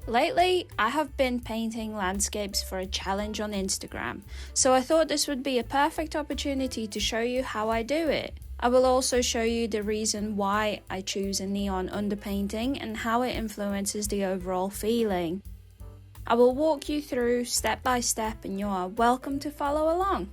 Lately, I have been painting landscapes for a challenge on Instagram, so I thought this would be a perfect opportunity to show you how I do it. I will also show you the reason why I choose a neon underpainting and how it influences the overall feeling. I will walk you through step by step and you are welcome to follow along.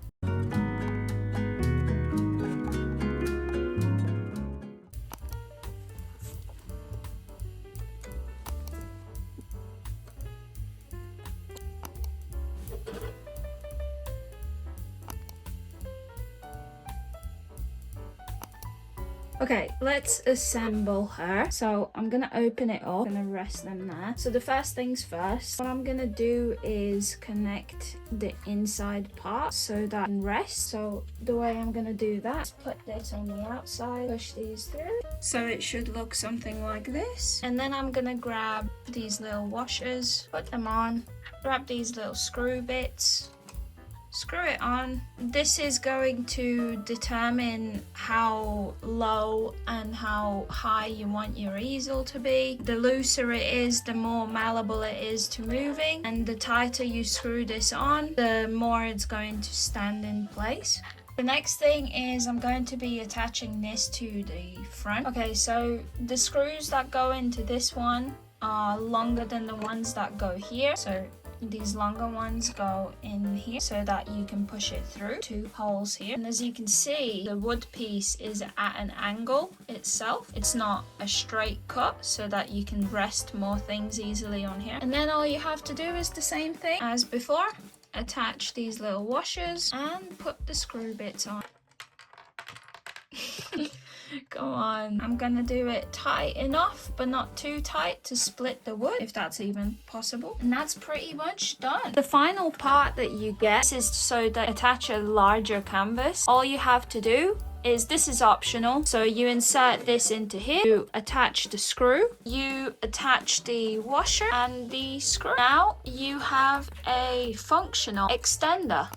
Okay, let's assemble her. So I'm gonna open it up, I'm gonna rest them there. So the first things first, what I'm gonna do is connect the inside part so that I can rest. So the way I'm gonna do that is put this on the outside, push these through. So it should look something like this. And then I'm gonna grab these little washers, put them on, grab these little screw bits, screw it on. This is going to determine how low and how high you want your easel to be. The looser it is, the more malleable it is to moving, and the tighter you screw this on, the more it's going to stand in place. The next thing is I'm going to be attaching this to the front. Okay, so the screws that go into this one are longer than the ones that go here. So these longer ones go in here so that you can push it through. Two holes here, and as you can see, the wood piece is at an angle itself. It's not a straight cut, so that you can rest more things easily on here. And then all you have to do is the same thing as before. Attach these little washers and put the screw bits on. Go on. I'm gonna do it tight enough, but not too tight to split the wood, if that's even possible. And that's pretty much done. The final part that you get is so that attach a larger canvas. All you have to do is, this is optional, so you insert this into here, you attach the screw, you attach the washer and the screw. Now you have a functional extender.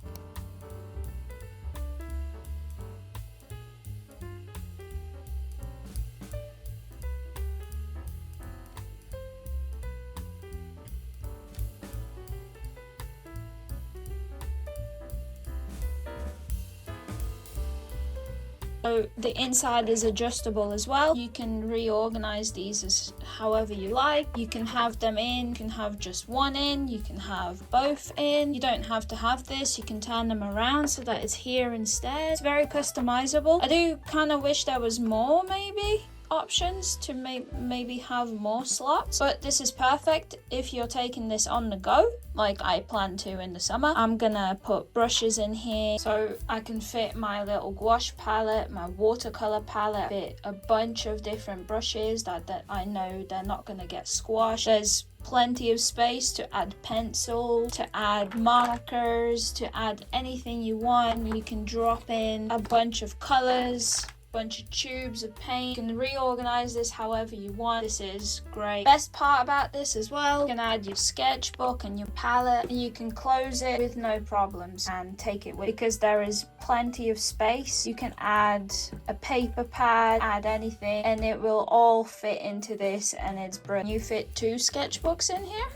So the inside is adjustable as well. You can reorganize these as however you like. You can have them in, you can have just one in, you can have both in. You don't have to have this, you can turn them around so that it's here instead. It's very customizable. I do kind of wish there was more maybe options to maybe have more slots, but this is perfect if you're taking this on the go like I plan to in the summer. I'm gonna put brushes in here so I can fit my little gouache palette, my watercolor palette, fit a bunch of different brushes that I know they're not gonna get squashed. There's plenty of space to add pencil, to add markers, to add anything you want. You can drop in a bunch of colors, bunch of tubes of paint. You can reorganize this however you want. This is great. Best part about this as well, you can add your sketchbook and your palette, and you can close it with no problems and take it with, because there is plenty of space. You can add a paper pad, add anything, and it will all fit into this, and it's brilliant. You fit 2 sketchbooks in here?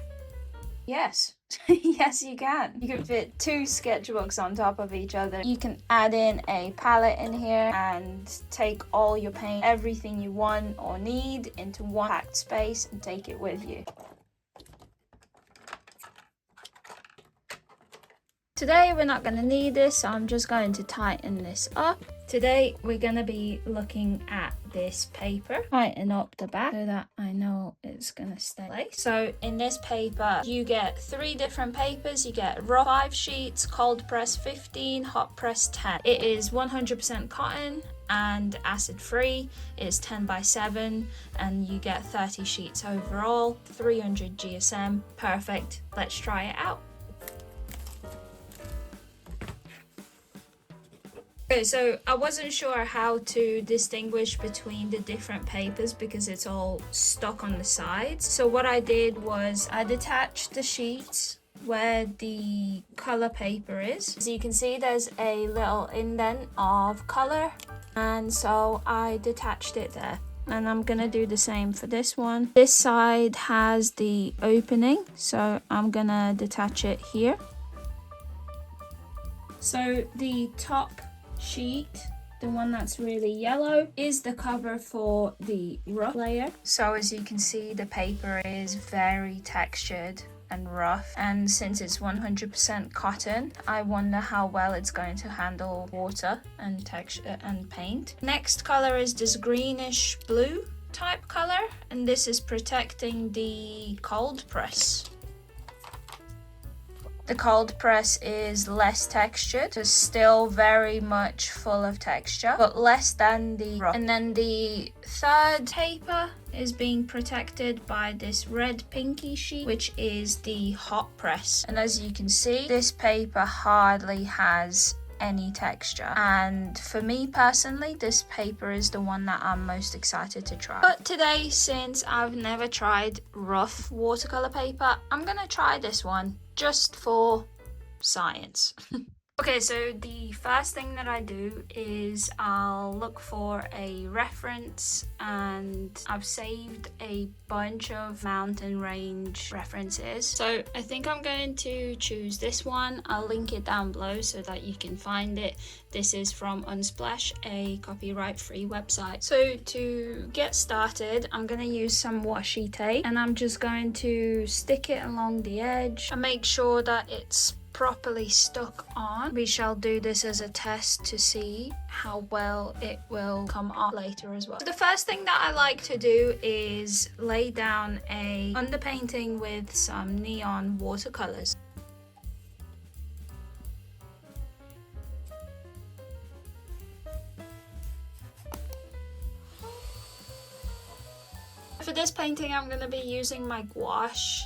Yes. Yes, you can. You can fit 2 sketchbooks on top of each other. You can add in a palette in here and take all your paint, everything you want or need, into one packed space and take it with you. Today we're not going to need this, so I'm just going to tighten this up. Today we're going to be looking at this paper. Tighten up the back so that I know it's going to stay in place. So in this paper you get 3 different papers. You get rough 5 sheets, cold press 15, hot press 10. It is 100% cotton and acid free. It's 10 by 7 and you get 30 sheets overall, 300 GSM. Perfect. Let's try it out. Okay, so I wasn't sure how to distinguish between the different papers because it's all stuck on the sides. So what I did was I detached the sheets where the color paper is. As you can see, there's a little indent of color, and so I detached it there. and I'm gonna do the same for this one. This side has the opening, so I'm gonna detach it here. So the top sheet, the one that's really yellow, is the cover for the rough layer. So as you can see, the paper is very textured and rough, and since it's 100% cotton, I wonder how well it's going to handle water and texture and paint. Next color is this greenish blue type color, and this is protecting the cold press. The cold press is less textured, so still very much full of texture, but less than the rough. And then the third paper is being protected by this red pinky sheet, which is the hot press. And as you can see, this paper hardly has any texture, and for me personally, this paper is the one that I'm most excited to try. But today, since I've never tried rough watercolor paper, I'm gonna try this one just for science. Okay, so the first thing that I do is I'll look for a reference, and I've saved a bunch of mountain range references. So I think I'm going to choose this one. I'll link it down below so that you can find it. This is from Unsplash, a copyright-free website. So to get started, I'm going to use some washi tape, and I'm just going to stick it along the edge and make sure that it's properly stuck on. We shall do this as a test to see how well it will come off later as well. So the first thing that I like to do is lay down a underpainting with some neon watercolors. For this painting, I'm going to be using my gouache.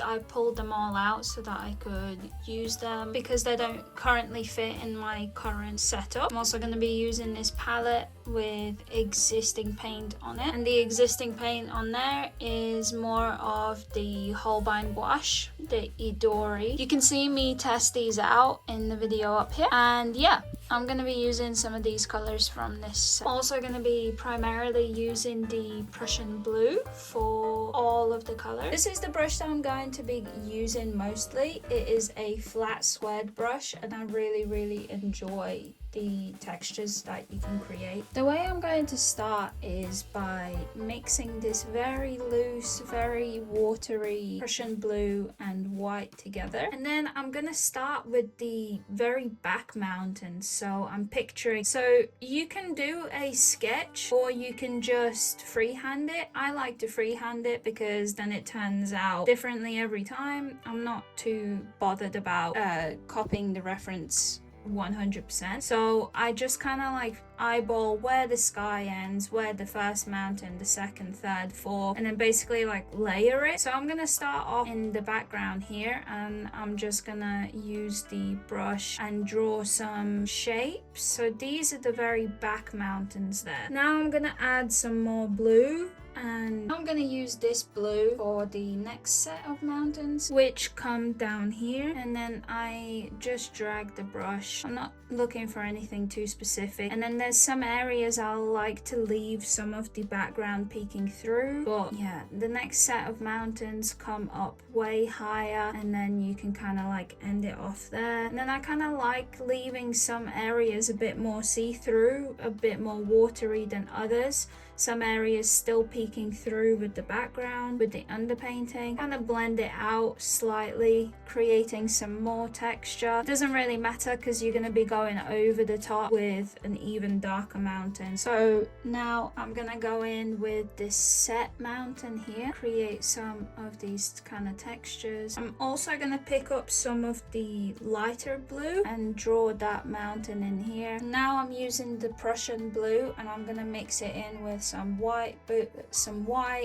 I pulled them all out so that I could use them because they don't currently fit in my current setup. I'm also going to be using this palette with existing paint on it, and the existing paint on there is more of the Holbein gouache, the Idori. You can see me test these out in the video up here, and yeah, I'm going to be using some of these colors from this set. I'm also going to be primarily using the Prussian blue for all of the colors. This is the brush that I'm going to be using mostly. It is a flat swed brush, and I really enjoy the textures that you can create. The way I'm going to start is by mixing this very loose, very watery Prussian blue and white together, and then I'm gonna start with the very back mountains. So I'm picturing, so you can do a sketch or you can just freehand it. I like to freehand it because then it turns out differently every time. I'm not too bothered about copying the reference 100%. So I just kind of like eyeball where the sky ends, where the first mountain, the second, third, fourth, and then basically like layer it. So I'm gonna start off in the background here, and I'm just gonna use the brush and draw some shapes. So these are the very back mountains there. Now I'm gonna add some more blue, and I'm gonna use this blue for the next set of mountains, which come down here, and then I just drag the brush. I'm not looking for anything too specific, and then there's some areas I'll like to leave some of the background peeking through, but yeah, the next set of mountains come up way higher, and then you can kind of like end it off there. And then I kind of like leaving some areas a bit more see-through, a bit more watery than others. Some areas still peeking through with the background, with the underpainting. Kind of blend it out slightly, creating some more texture. Doesn't really matter because you're going to be going over the top with an even darker mountain. So now I'm going to go in with this set mountain here, create some of these kind of textures. I'm also going to pick up some of the lighter blue and draw that mountain in here. Now I'm using the Prussian blue, and I'm going to mix it in with some white,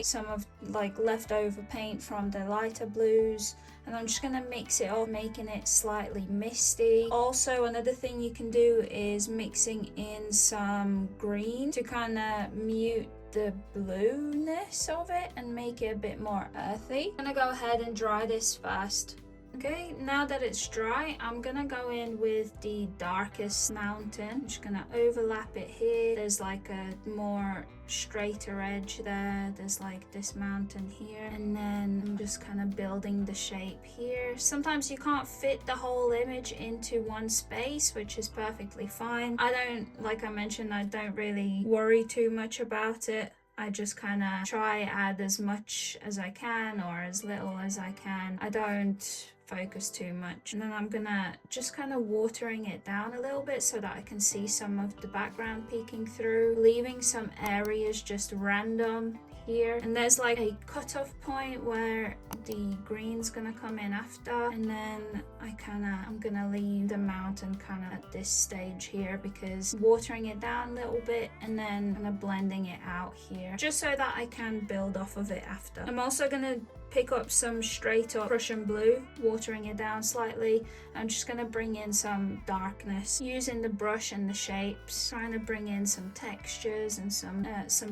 some of like leftover paint from the lighter blues, and I'm just gonna mix it up, making it slightly misty. Also, another thing you can do is mixing in some green to kind of mute the blueness of it and make it a bit more earthy. I'm gonna go ahead and dry this first Okay, now that it's dry, I'm gonna go in with the darkest mountain. I'm just gonna overlap it here. There's like a more straighter edge there. There's like this mountain here, and then I'm just kind of building the shape here. Sometimes you can't fit the whole image into one space, which is perfectly fine. I don't, like I mentioned, I don't really worry too much about it. I just kind of try add as much as I can or as little as I can. I don't focus too much. And then I'm gonna just kind of watering it down a little bit so that I can see some of the background peeking through, leaving some areas just random here. And there's like a cutoff point where the green's gonna come in after, and then I'm gonna leave the mountain kind of at this stage here, because watering it down a little bit and then kind of blending it out here just so that I can build off of it after. I'm also gonna pick up some straight up Prussian blue, watering it down slightly. I'm just gonna bring in some darkness using the brush and the shapes, trying to bring in some textures and some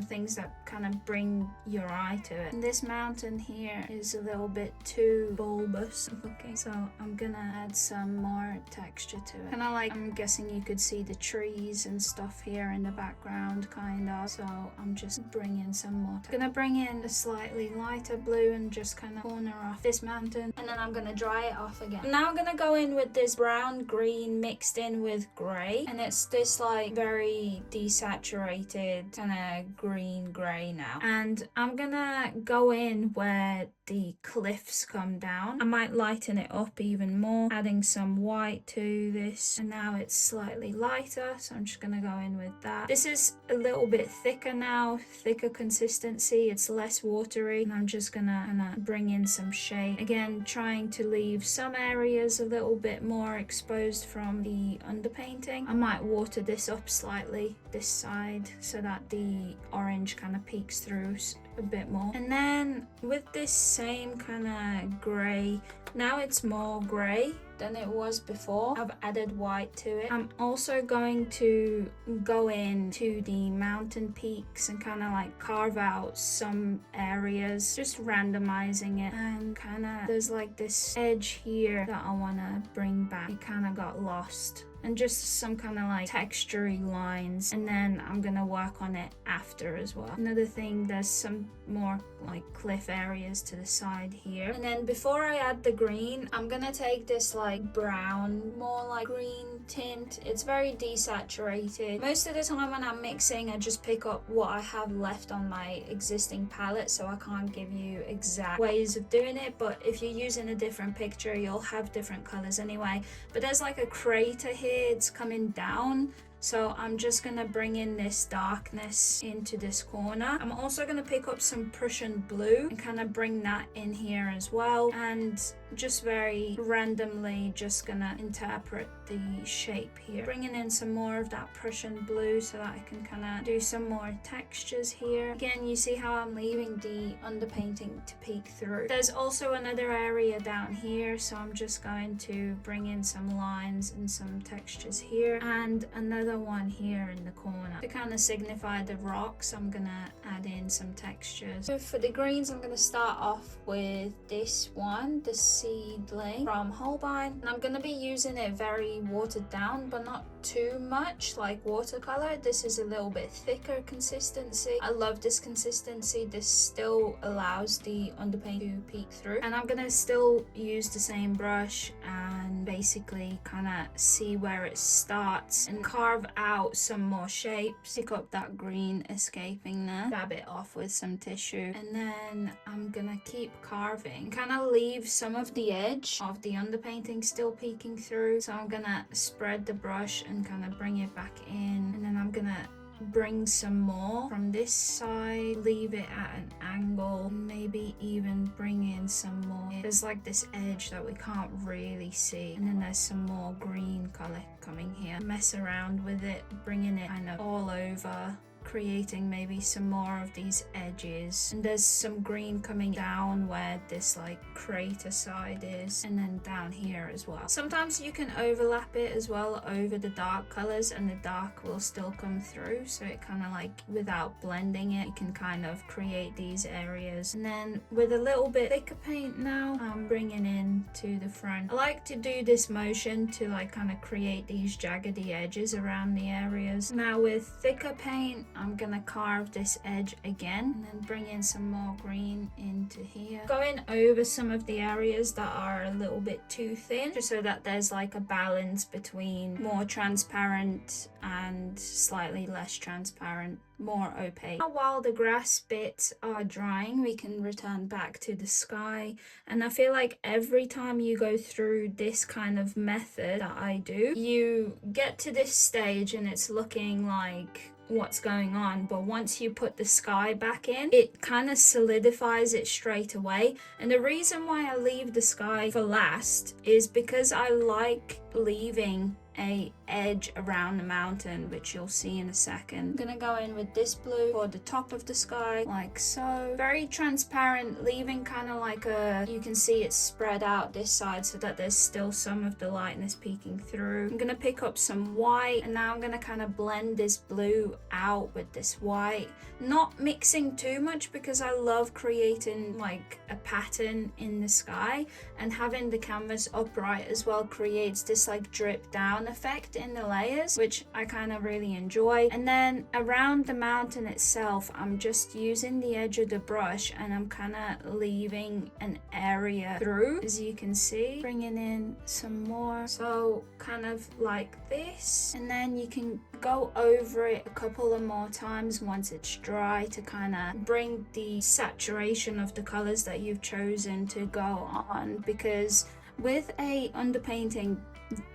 things that kind of bring your eye to it. And this mountain here is a little bit too bulbous looking, so I'm gonna add some more texture to it. Kind of like, I'm guessing you could see the trees and stuff here in the background, kind of. So I'm just bringing some more. I'm gonna bring in a slightly lighter blue and just kind of corner off this mountain, and then I'm gonna dry it off again. Now I'm gonna go in with this brown green mixed in with gray, and it's this like very desaturated kind of green gray now. And I'm gonna go in where the cliffs come down. I might lighten it up even more, adding some white to this, and now it's slightly lighter, so I'm just gonna go in with that. This is a little bit thicker now, thicker consistency, it's less watery, and I'm just gonna bring in some shade. Again, trying to leave some areas a little bit more exposed from the underpainting. I might water this up slightly, this side, so that the orange kind of peeks through a bit more. And then with this same kind of grey, now it's more grey than it was before. I've added white to it. I'm also going to go into the mountain peaks and kind of like carve out some areas, just randomizing it, and kind of there's like this edge here that I want to bring back. It kind of got lost, and just some kind of like textury lines, and then I'm gonna work on it after as well. Another thing, there's some more like cliff areas to the side here. And then before I add the green, I'm gonna take this like brown, more like green tint. It's very desaturated. Most of the time when I'm mixing, I just pick up what I have left on my existing palette, so I can't give you exact ways of doing it, but if you're using a different picture, you'll have different colors anyway. But there's like a crater here, it's coming down, so I'm just gonna bring in this darkness into this corner. I'm also gonna pick up some Prussian blue and kind of bring that in here as well, and just very randomly just gonna interpret the shape here, bringing in some more of that Prussian blue so that I can kind of do some more textures here. Again, you see how I'm leaving the underpainting to peek through. There's also another area down here, so I'm just going to bring in some lines and some textures here, and another one here in the corner to kind of signify the rocks. I'm gonna add in some textures. So for the greens, I'm gonna start off with this one, the seedling from Holbein, and I'm gonna be using it very watered down, but not too much like watercolor. This is a little bit thicker consistency. I love this consistency. This still allows the underpaint to peek through, and I'm gonna still use the same brush and basically kind of see where it starts and carve out some more shapes. Pick up that green escaping there, dab it off with some tissue, and then I'm gonna keep carving, kind of leave some of the edge of the underpainting still peeking through. So I'm gonna spread the brush and kind of bring it back in, and then I'm gonna bring some more from this side, leave it at an angle, maybe even bring in some more. There's like this edge that we can't really see, and then there's some more green color coming here. Mess around with it, bringing it kind of all over creating maybe some more of these edges, and there's some green coming down where this like crater side is, and then down here as well. Sometimes you can overlap it as well over the dark colors and the dark will still come through, so it kind of like, without blending it, you can kind of create these areas. And then with a little bit thicker paint now, I'm bringing in to the front. I like to do this motion to like kind of create these jaggedy edges around the areas. Now with thicker paint, I'm gonna carve this edge again and then bring in some more green into here, going over some of the areas that are a little bit too thin, just so that there's like a balance between more transparent and slightly less transparent, more opaque. Now, while the grass bits are drying, we can return back to the sky. And I feel like every time you go through this kind of method that I do, you get to this stage and it's looking like what's going on, but once you put the sky back in, it kind of solidifies it straight away. And the reason why I leave the sky for last is because I like leaving a edge around the mountain, which you'll see in a second. I'm gonna go in with this blue for the top of the sky, like so. Very transparent, leaving kind of like a, you can see it's spread out this side so that there's still some of the lightness peeking through. I'm gonna pick up some white, and now I'm gonna kind of blend this blue out with this white, not mixing too much because I love creating like a pattern in the sky, and having the canvas upright as well creates this like drip down effect in the layers, which I kind of really enjoy. And then around the mountain itself, I'm just using the edge of the brush and I'm kind of leaving an area through, as you can see, bringing in some more, so kind of like this. And then you can go over it a couple of more times once it's dry to kind of bring the saturation of the colors that you've chosen to go on, because with a underpainting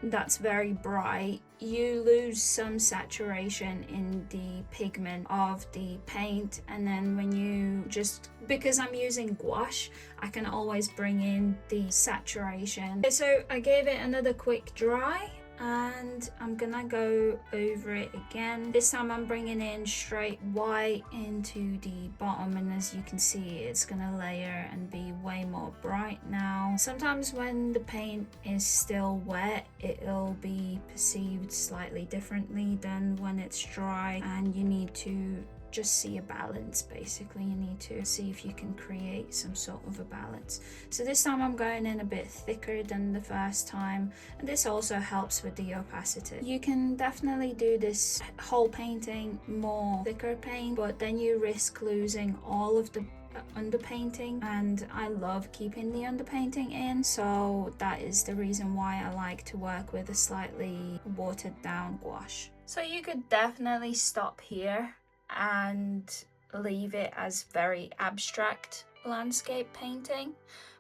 that's very bright, you lose some saturation in the pigment of the paint. And then when you just, because I'm using gouache, I can always bring in the saturation. Okay, so I gave it another quick dry, and I'm gonna go over it again. This time I'm bringing in straight white into the bottom, and as you can see, it's gonna layer and be way more bright now. Sometimes when the paint is still wet, it'll be perceived slightly differently than when it's dry, and you need to just see a balance. Basically, you need to see if you can create some sort of a balance. So this time I'm going in a bit thicker than the first time, and this also helps with the opacity. You can definitely do this whole painting more thicker paint, but then you risk losing all of the underpainting, and I love keeping the underpainting in, so that is the reason why I like to work with a slightly watered down gouache. So you could definitely stop here and leave it as very abstract landscape painting,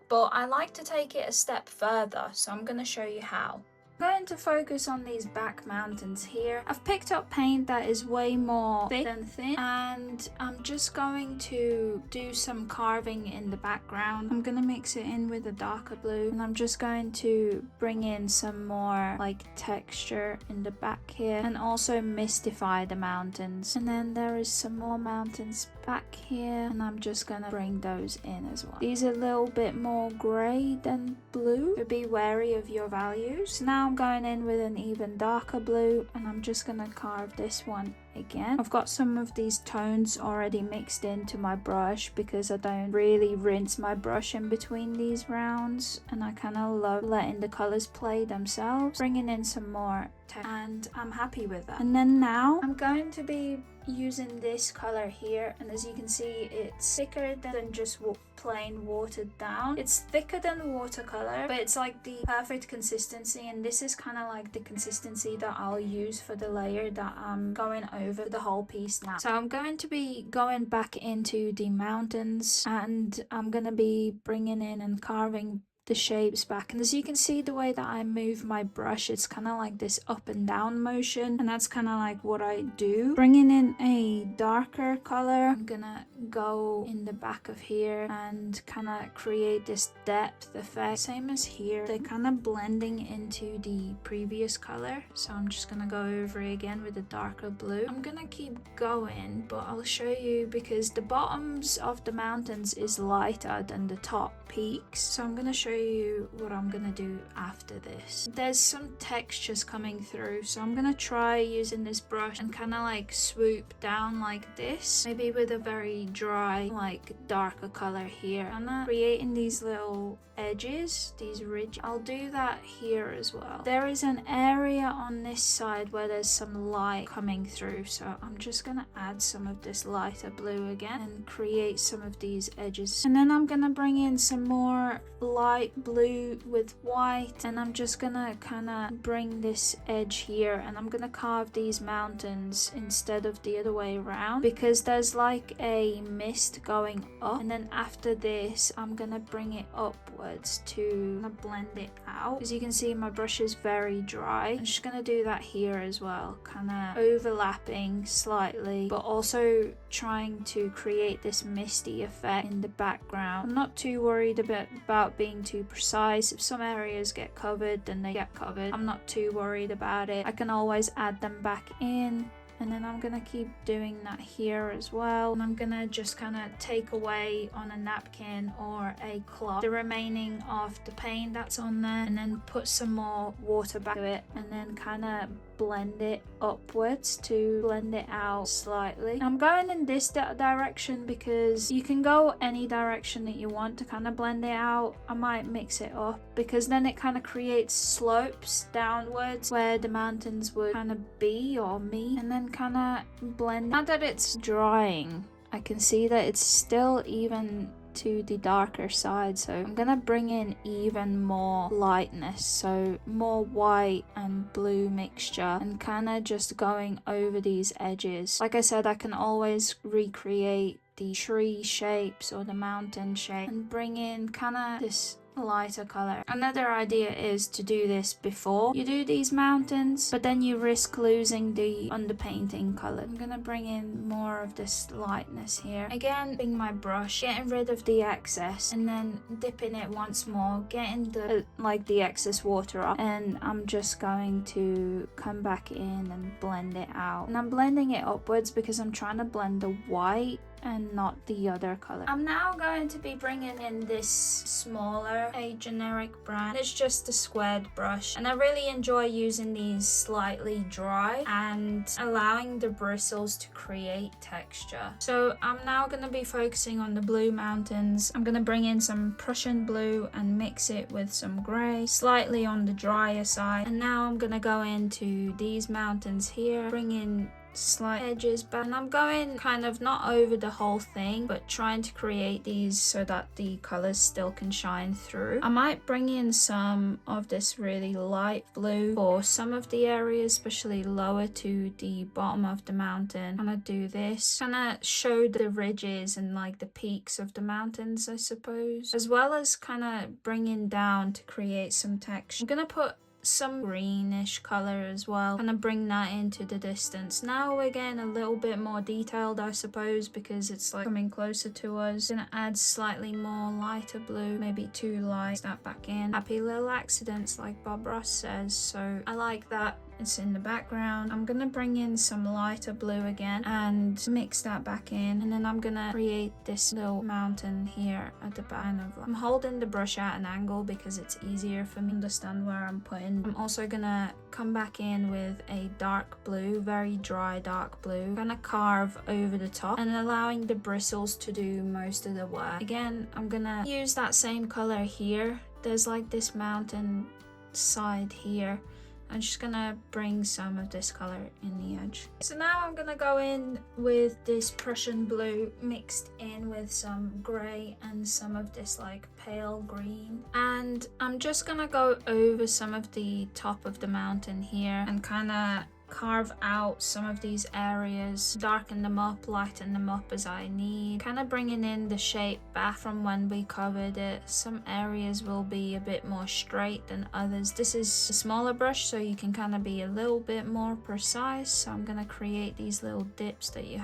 but I like to take it a step further, so I'm going to show you how. I'm going to focus on these back mountains here. I've picked up paint that is way more thick than thin, and I'm just going to do some carving in the background. I'm going to mix it in with a darker blue, and I'm just going to bring in some more like texture in the back here, and also mystify the mountains. And then there is some more mountains back here, and I'm just going to bring those in as well. These are a little bit more grey than blue, so be wary of your values. So now I'm going in with an even darker blue, and I'm just going to carve this one again. I've got some of these tones already mixed into my brush because I don't really rinse my brush in between these rounds, and I kind of love letting the colors play themselves, bringing in some more text, and I'm happy with that. And then now I'm going to be using this color here, and as you can see, it's thicker than just plain watered down. It's thicker than watercolor, but it's like the perfect consistency, and this is kind of like the consistency that I'll use for the layer that I'm going over the whole piece now. So I'm going to be going back into the mountains, and I'm gonna be bringing in and carving the shapes back. And as you can see, the way that I move my brush, it's kind of like this up and down motion, and that's kind of like what I do. Bringing in a darker color, I'm gonna go in the back of here and kind of create this depth effect. Same as here, they're kind of blending into the previous color, so I'm just gonna go over it again with a darker blue. I'm gonna keep going, but I'll show you, because the bottoms of the mountains is lighter than the top peaks, so I'm gonna show you what I'm gonna do after this. There's some textures coming through, so I'm gonna try using this brush and kind of like swoop down like this, maybe with a very dry like darker color here. I'm not creating these little edges, these ridges. I'll do that here as well. There is an area on this side where there's some light coming through, so I'm just gonna add some of this lighter blue again and create some of these edges. And then I'm gonna bring in some more light blue with white, and I'm just gonna kind of bring this edge here, and I'm gonna carve these mountains instead of the other way around, because there's like a mist going up, and then after this I'm gonna bring it upwards to blend it out. As you can see, my brush is very dry. I'm just gonna do that here as well, kind of overlapping slightly, but also trying to create this misty effect in the background. I'm not too worried about being too precise. If some areas get covered, then they get covered. I'm not too worried about it. I can always add them back in. And then I'm gonna keep doing that here as well. And I'm gonna just kind of take away on a napkin or a cloth the remaining of the paint that's on there, and then put some more water back to it, and then kind of blend it upwards to blend it out slightly. I'm going in this direction because you can go any direction that you want to kind of blend it out. I might mix it up, because then it kind of creates slopes downwards where the mountains would kind of be or meet, and then kind of blend. Now that it's drying, I can see that it's still even to the darker side, so I'm gonna bring in even more lightness, so more white and blue mixture, and kind of just going over these edges. Like I said, I can always recreate the tree shapes or the mountain shape and bring in kind of this lighter color. Another idea is to do this before you do these mountains, but then you risk losing the underpainting color. I'm gonna bring in more of this lightness here. Again, dipping my brush, getting rid of the excess, and then dipping it once more, getting the excess water off, and I'm just going to come back in and blend it out. And I'm blending it upwards because I'm trying to blend the white and not the other color. I'm now going to be bringing in this smaller, a generic brand. It's just a squared brush, and I really enjoy using these slightly dry and allowing the bristles to create texture. So I'm now going to be focusing on the blue mountains. I'm going to bring in some Prussian blue and mix it with some grey, slightly on the drier side. And now I'm going to go into these mountains here, bring in slight edges back, and I'm going kind of not over the whole thing, but trying to create these so that the colors still can shine through. I might bring in some of this really light blue for some of the areas, especially lower to the bottom of the mountain. I'm gonna do this, kind of show the ridges and like the peaks of the mountains, I suppose, as well as kind of bringing down to create some texture. I'm gonna put some greenish color as well, and I bring that into the distance. Now we're getting a little bit more detailed, I suppose, because it's like coming closer to us. Gonna add slightly more lighter blue, maybe too light. That back in. Happy little accidents, like Bob Ross says, so I like that. It's in the background. I'm gonna bring in some lighter blue again and mix that back in, and then I'm gonna create this little mountain here at the back. I'm holding the brush at an angle because it's easier for me to understand where I'm putting. I'm also gonna come back in with a dark blue, very dry dark blue, gonna carve over the top and allowing the bristles to do most of the work. Again, I'm gonna use that same color here. There's like this mountain side here. I'm just gonna bring some of this color in the edge. So now I'm gonna go in with this Prussian blue mixed in with some grey and some of this like pale green, and I'm just gonna go over some of the top of the mountain here and kind of carve out some of these areas, darken them up, lighten them up as I need, kind of bringing in the shape back from when we covered it. Some areas will be a bit more straight than others. This is a smaller brush, so you can kind of be a little bit more precise. So I'm gonna create these little dips that you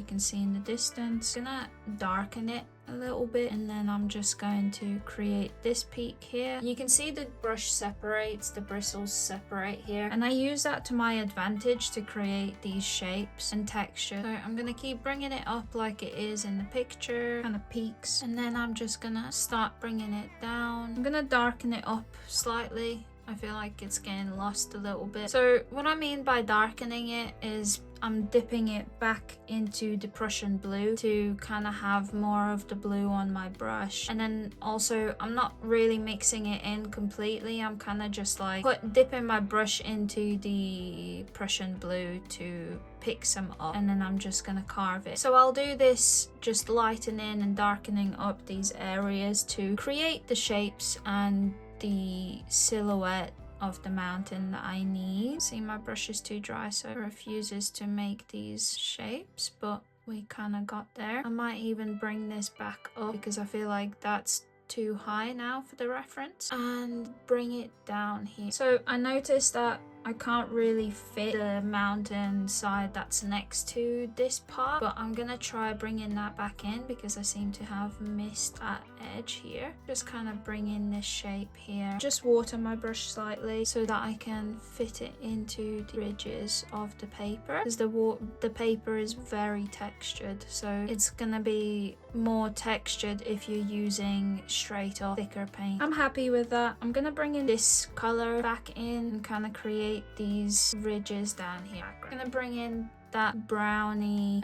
can see in the distance. Gonna darken it a little bit, and then I'm just going to create this peak here. You can see the brush separates, the bristles separate here, and I use that to my advantage to create these shapes and texture. So I'm gonna keep bringing it up like it is in the picture, kind of peaks, and then I'm just gonna start bringing it down. I'm gonna darken it up slightly. I feel like it's getting lost a little bit. So what I mean by darkening it is I'm dipping it back into the Prussian blue to kind of have more of the blue on my brush. And then also I'm not really mixing it in completely. I'm kind of just like dipping my brush into the Prussian blue to pick some up, and then I'm just gonna carve it. So I'll do this, just lightening and darkening up these areas to create the shapes and the silhouette of the mountain that I need. See, my brush is too dry, so it refuses to make these shapes, but we kind of got there. I might even bring this back up because I feel like that's too high now for the reference, and bring it down here. So I noticed that I can't really fit the mountain side that's next to this part, but I'm gonna try bringing that back in because I seem to have missed that edge here. Just kind of bring in this shape here. Just water my brush slightly so that I can fit it into the ridges of the paper, because the paper is very textured, so it's gonna be more textured if you're using straight off thicker paint. I'm happy with that. I'm gonna bring in this color back in and kind of create these ridges down here. I'm gonna bring in that browny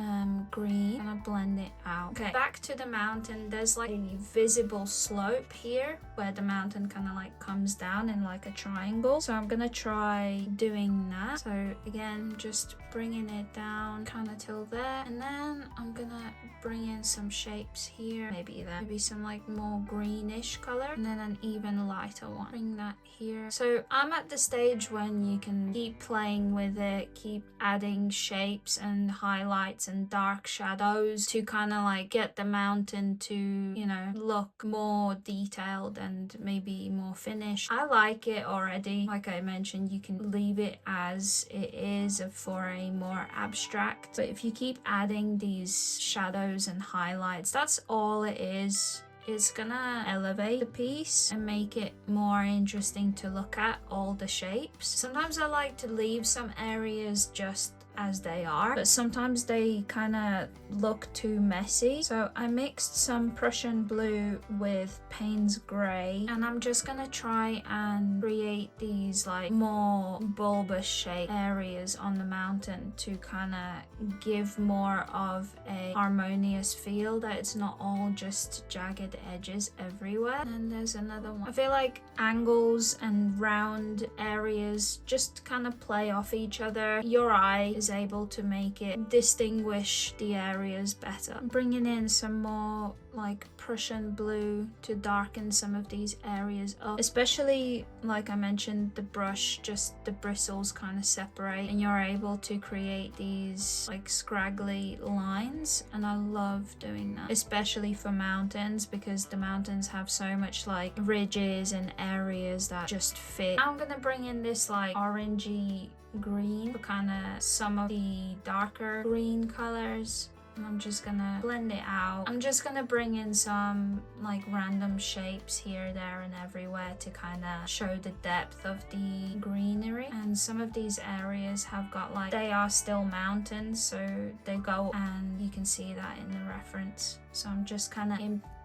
green, gonna blend it out. Okay, back to the mountain. There's like a visible slope here where the mountain kind of like comes down in like a triangle, so I'm gonna try doing that. So again, just bringing it down kind of till there, and then I'm gonna bring in some shapes here, maybe some like more greenish color, and then an even lighter one. Bring that here. So I'm at the stage when you can keep playing with it, keep adding shapes and highlights and dark shadows to kind of like get the mountain to, you know, look more detailed and maybe more finished. I like it already. Like I mentioned, you can leave it as it is for a more abstract, but if you keep adding these shadows and highlights, that's all it is. It's gonna elevate the piece and make it more interesting to look at, all the shapes. Sometimes I like to leave some areas just as they are, but sometimes they kind of look too messy. So I mixed some Prussian blue with Payne's grey, and I'm just gonna try and create these like more bulbous shape areas on the mountain to kind of give more of a harmonious feel, that it's not all just jagged edges everywhere. And there's another one. I feel like angles and round areas just kind of play off each other. Your eye is able to make it distinguish the areas better. Bringing in some more like Prussian blue to darken some of these areas up, especially like I mentioned, the brush, just the bristles kind of separate and you're able to create these like scraggly lines, and I love doing that, especially for mountains, because the mountains have so much like ridges and areas that just fit. I'm gonna bring in this like orangey green for kind of some of the darker green colors, and I'm just gonna blend it out. I'm just gonna bring in some like random shapes here, there and everywhere to kind of show the depth of the greenery. And some of these areas have got like, they are still mountains, so they go, and you can see that in the reference. So I'm just kind of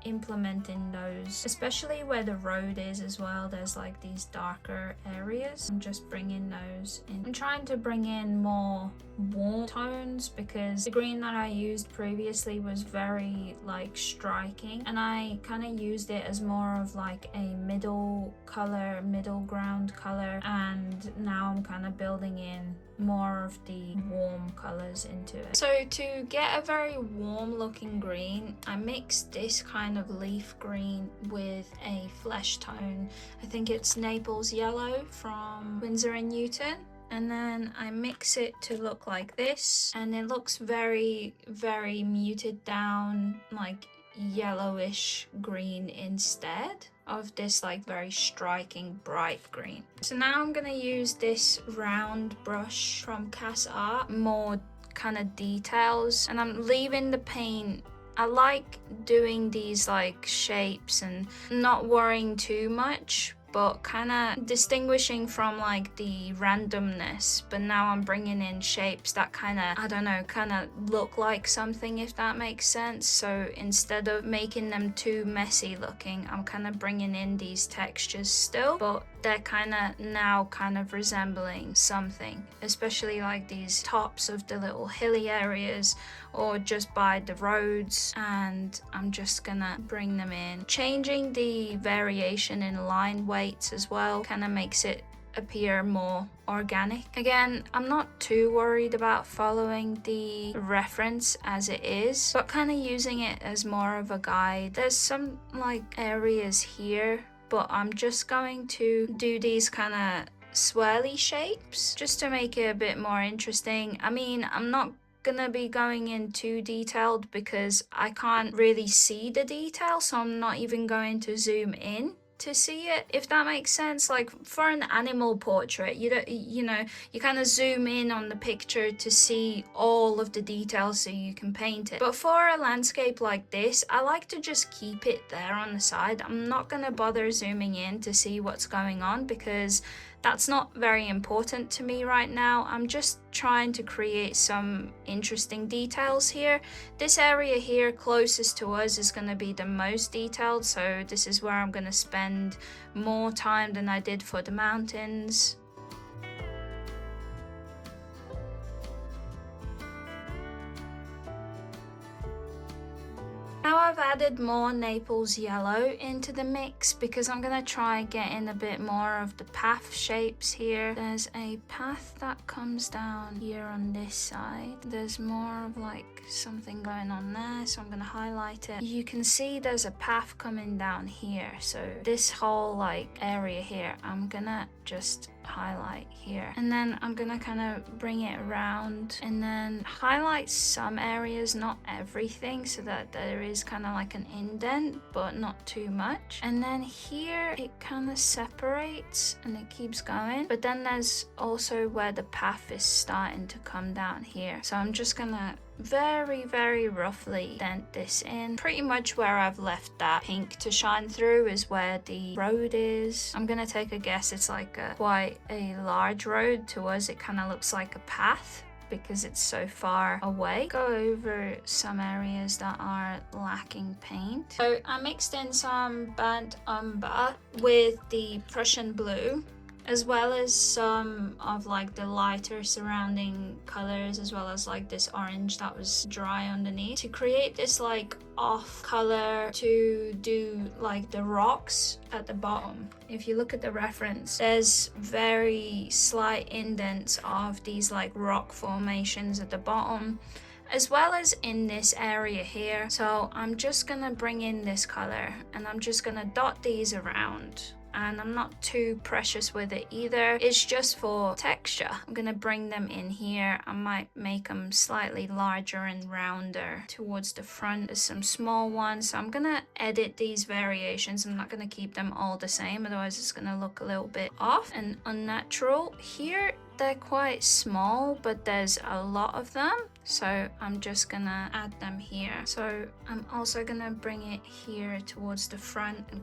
implementing those, especially where the road is as well. There's like these darker areas. I'm just bringing those in. I'm trying to bring in more warm tones because the green that I used previously was very like striking, and I kind of used it as more of like a middle color, middle ground color, and now I'm kind of building in more of the warm colors into it. So to get a very warm looking green, I mixed this kind of leaf green with a flesh tone. I think it's Naples yellow from Winsor & Newton. and then I mix it to look like this, and it looks very, very muted down, like yellowish green instead of this like very striking bright green. So now I'm gonna use this round brush from Cas Art, more kind of details, and I'm leaving the paint. I like doing these like shapes and not worrying too much, but kind of distinguishing from like the randomness. But now I'm bringing in shapes that kind of, I don't know, kind of look like something, if that makes sense. So instead of making them too messy looking, I'm kind of bringing in these textures still, but they're kind of now kind of resembling something, especially like these tops of the little hilly areas or just by the roads. And I'm just gonna bring them in, changing the variation in line weights as well, kind of makes it appear more organic. Again, I'm not too worried about following the reference as it is, but kind of using it as more of a guide. There's some like areas here, but I'm just going to do these kind of swirly shapes just to make it a bit more interesting. I mean, I'm not gonna be going in too detailed because I can't really see the detail, so I'm not even going to zoom in to see it, if that makes sense. Like for an animal portrait, you don't, you know, you kind of zoom in on the picture to see all of the details so you can paint it. But for a landscape like this, I like to just keep it there on the side. I'm not gonna bother zooming in to see what's going on because that's not very important to me right now. I'm just trying to create some interesting details here. This area here closest to us is going to be the most detailed, so this is where I'm going to spend more time than I did for the mountains. Now I've added more Naples yellow into the mix because I'm gonna try getting a bit more of the path shapes here. There's a path that comes down here on this side. There's more of like something going on there, so I'm gonna highlight it. You can see there's a path coming down here, so this whole like area here, I'm gonna just highlight here, and then I'm gonna kind of bring it around and then highlight some areas, not everything, so that there is kind of like an indent but not too much. And then here it kind of separates and it keeps going, but then there's also where the path is starting to come down here, so I'm just gonna very, very roughly dent this in. Pretty much where I've left that pink to shine through is where the road is. I'm gonna take a guess it's like quite a large road. To us it kind of looks like a path because it's so far away. Go over some areas that are lacking paint. So I mixed in some burnt umber with the Prussian blue, as well as some of like the lighter surrounding colors, as well as like this orange that was dry underneath, to create this like off color to do like the rocks at the bottom. If you look at the reference, there's very slight indents of these like rock formations at the bottom, as well as in this area here. So I'm just gonna bring in this color and I'm just gonna dot these around, and I'm not too precious with it either. It's just for texture. I'm gonna bring them in here. I might make them slightly larger and rounder towards the front. There's some small ones, so I'm gonna edit these variations. I'm not gonna keep them all the same, otherwise it's gonna look a little bit off and unnatural. Here they're quite small, but there's a lot of them, so I'm just gonna add them here. So I'm also gonna bring it here towards the front and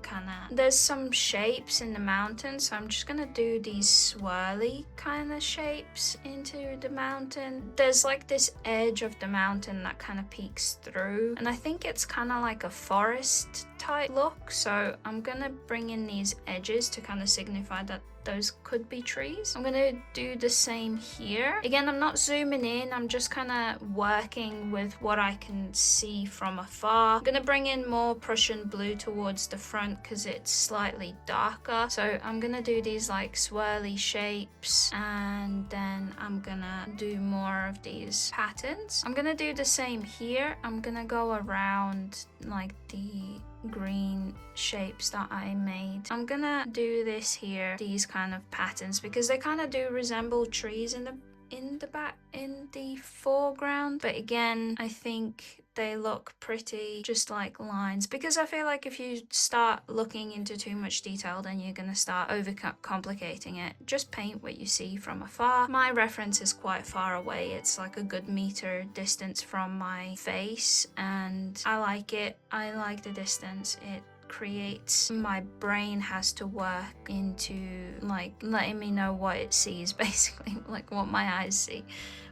there's some shapes in the mountain, so I'm just gonna do these swirly kind of shapes into the mountain. There's like this edge of the mountain that kind of peeks through, and I think it's kind of like a forest type look, so I'm gonna bring in these edges to kind of signify that those could be trees. I'm gonna do the same here. Again, I'm not zooming in, I'm just kind of working with what I can see from afar. I'm gonna bring in more Prussian blue towards the front because it's slightly darker. So I'm gonna do these like swirly shapes, and then I'm gonna do more of these patterns. I'm gonna do the same here. I'm gonna go around like the green shapes that I made. I'm gonna do this here, these kind of patterns, because they kind of do resemble trees in the foreground, but again, I think they look pretty just like lines, because I feel like if you start looking into too much detail, then you're gonna start over complicating it. Just paint what you see from afar. My reference is quite far away. It's like a good meter distance from my face, and I like it. I like the distance it creates. My brain has to work into like letting me know what it sees, basically, like what my eyes see.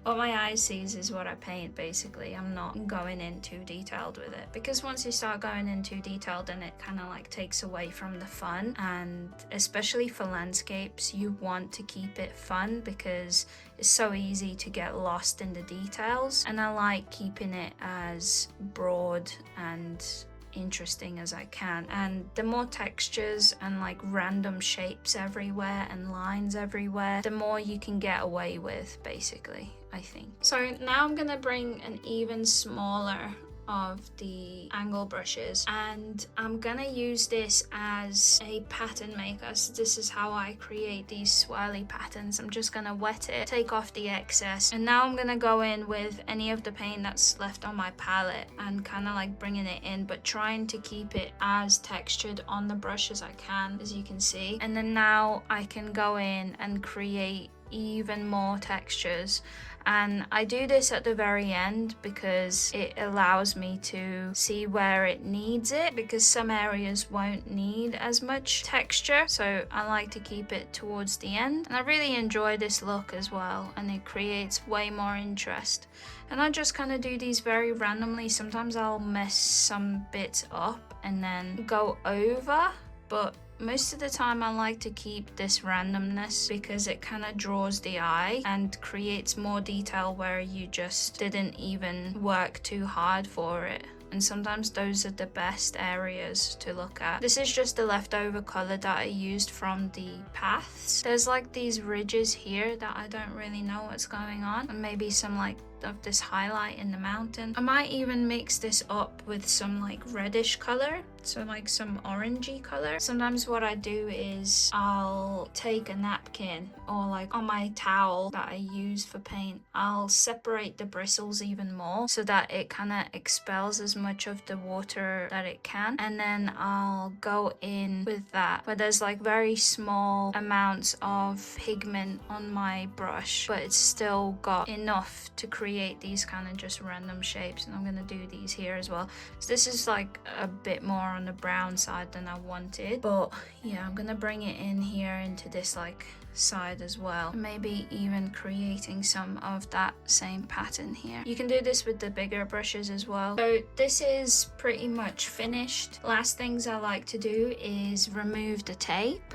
What my eyes sees is what I paint, basically. I'm not going in too detailed with it, because once you start going in too detailed, then it kind of like takes away from the fun. And especially for landscapes, you want to keep it fun, because it's so easy to get lost in the details, and I like keeping it as broad and interesting as I can. And the more textures and like random shapes everywhere and lines everywhere, the more you can get away with, basically, I think. So now I'm gonna bring an even smaller of the angle brushes, and I'm gonna use this as a pattern maker. So this is how I create these swirly patterns. I'm just gonna wet it, take off the excess, and now I'm gonna go in with any of the paint that's left on my palette and kind of like bringing it in, but trying to keep it as textured on the brush as I can, as you can see. And then now I can go in and create even more textures, and I do this at the very end because it allows me to see where it needs it, because some areas won't need as much texture, so I like to keep it towards the end. And I really enjoy this look as well, and it creates way more interest. And I just kind of do these very randomly. Sometimes I'll mess some bits up and then go over, but most of the time I like to keep this randomness, because it kind of draws the eye and creates more detail where you just didn't even work too hard for it. And sometimes those are the best areas to look at. This is just the leftover color that I used from the paths. There's like these ridges here that I don't really know what's going on, and maybe some like of this highlight in the mountain. I might even mix this up with some like reddish color, so like some orangey color. Sometimes what I do is I'll take a napkin, or like on my towel that I use for paint, I'll separate the bristles even more so that it kind of expels as much of the water that it can, and then I'll go in with that where there's like very small amounts of pigment on my brush, but it's still got enough to create these kind of just random shapes. And I'm gonna do these here as well. So this is like a bit more on the brown side than I wanted, but yeah, I'm gonna bring it in here into this like side as well, maybe even creating some of that same pattern here. You can do this with the bigger brushes as well. So this is pretty much finished. Last things I like to do is remove the tape.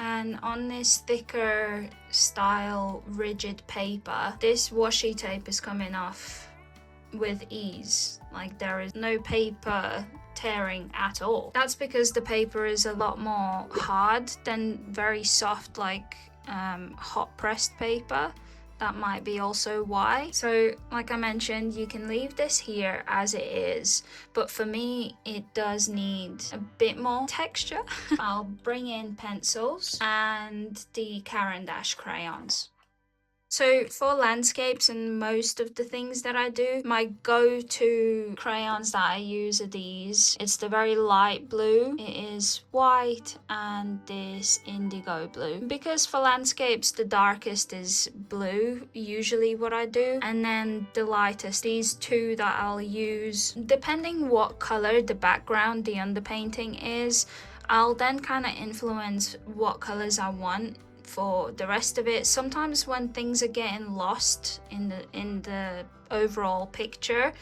And on this thicker style rigid paper, this washi tape is coming off with ease. Like there is no paper tearing at all. That's because the paper is a lot more hard than very soft like hot pressed paper. That might be also why. So like I mentioned, you can leave this here as it is, but for me it does need a bit more texture. I'll bring in pencils and the Caran d'Ache crayons. So for landscapes and most of the things that I do, my go-to crayons that I use are these. It's the very light blue. It is white and this indigo blue. Because for landscapes, the darkest is blue, usually what I do. And then the lightest, these two that I'll use, depending what color the background, the underpainting is, I'll then kind of influence what colors I want for the rest of it. Sometimes when things are getting lost in the overall picture,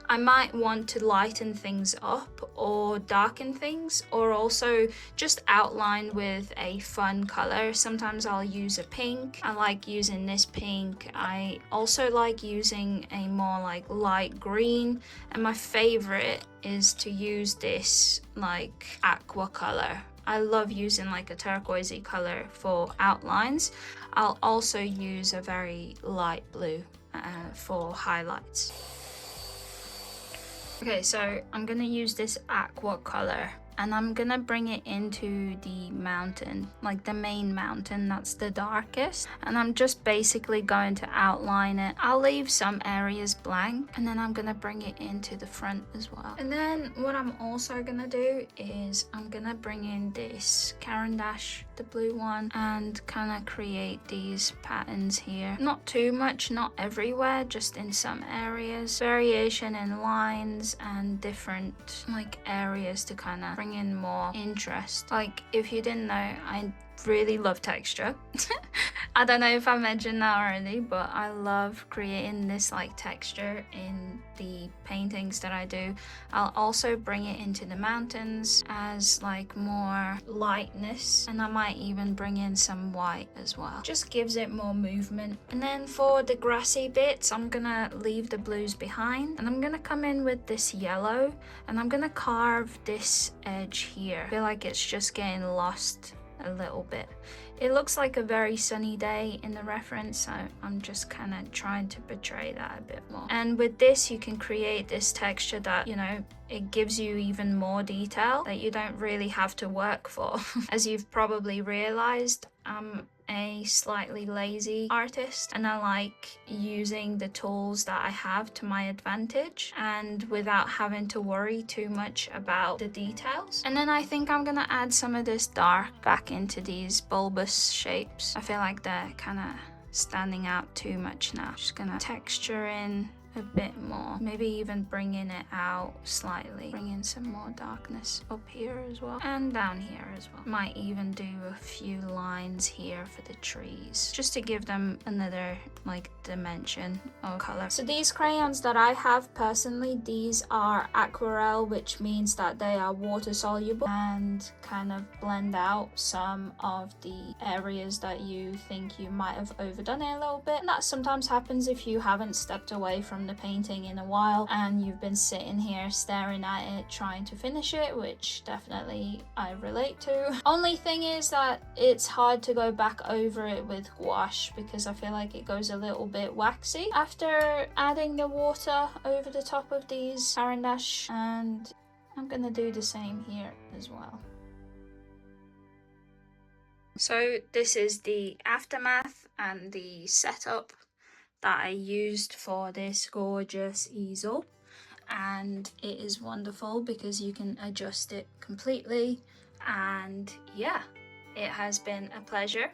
I might want to lighten things up or darken things, or also just outline with a fun color. Sometimes I'll use a pink. I like using this pink. I also like using a more like light green, and my favorite is to use this like aqua color. I love using like a turquoisey color for outlines. I'll also use a very light blue, for highlights. Okay, so I'm gonna use this aqua color and I'm gonna bring it into the mountain, like the main mountain that's the darkest, and I'm just basically going to outline it. I'll leave some areas blank and then I'm gonna bring it into the front as well. And then what I'm also gonna do is I'm gonna bring in this Caran d'Ache, the blue one, and kind of create these patterns here. Not too much, not everywhere, just in some areas. Variation in lines and different like areas to kind of bring in more interest. Like, if you didn't know, I really love texture. I don't know if I mentioned that already, but I love creating this like texture in the paintings that I do. I'll also bring it into the mountains as like more lightness, and I might even bring in some white as well. Just gives it more movement. And then for the grassy bits, I'm gonna leave the blues behind and I'm gonna come in with this yellow and I'm gonna carve this edge here. I feel like it's just getting lost a little bit. It looks like a very sunny day in the reference, so I'm just kind of trying to portray that a bit more. And with this, you can create this texture that, you know, it gives you even more detail that you don't really have to work for. As you've probably realized, I'm a slightly lazy artist and I like using the tools that I have to my advantage and without having to worry too much about the details. And then I think I'm gonna add some of this dark back into these bulbous shapes. I feel like they're kind of standing out too much now. Just gonna texture in a bit more, maybe even bringing it out slightly, bring in some more darkness up here as well and down here as well. Might even do a few lines here for the trees just to give them another like dimension of color. So these crayons that I have personally, these are aquarelle, which means that they are water soluble and kind of blend out some of the areas that you think you might have overdone it a little bit. And that sometimes happens if you haven't stepped away from the painting in a while and you've been sitting here staring at it trying to finish it, which definitely I relate to. Only thing is that it's hard to go back over it with gouache because I feel like it goes a little bit waxy after adding the water over the top of these Caran d'Ache, and I'm gonna do the same here as well. So this is the aftermath and the setup that I used for this gorgeous easel, and it is wonderful because you can adjust it completely, and yeah, it has been a pleasure.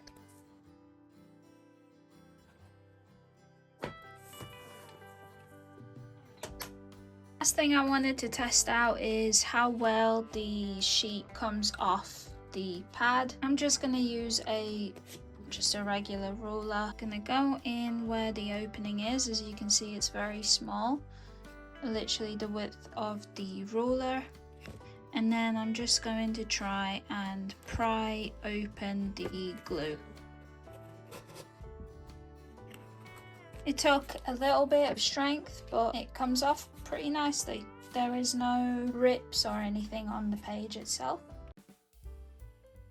Last thing I wanted to test out is how well the sheet comes off the pad. I'm just gonna use just a regular ruler. Gonna go in where the opening is. As you can see, it's very small, literally the width of the ruler. And then I'm just going to try and pry open the glue. It took a little bit of strength, but it comes off pretty nicely. There is no rips or anything on the page itself.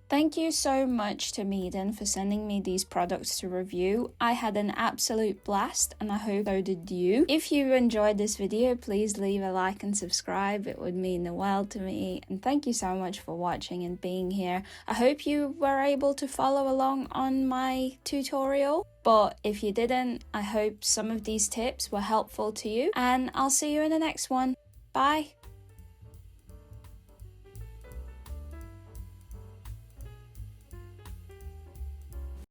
Thank you so much to MEEDEN for sending me these products to review. I had an absolute blast and I hope so did you. If you enjoyed this video, please leave a like and subscribe. It would mean the world to me. And thank you so much for watching and being here. I hope you were able to follow along on my tutorial. But if you didn't, I hope some of these tips were helpful to you. And I'll see you in the next one. Bye.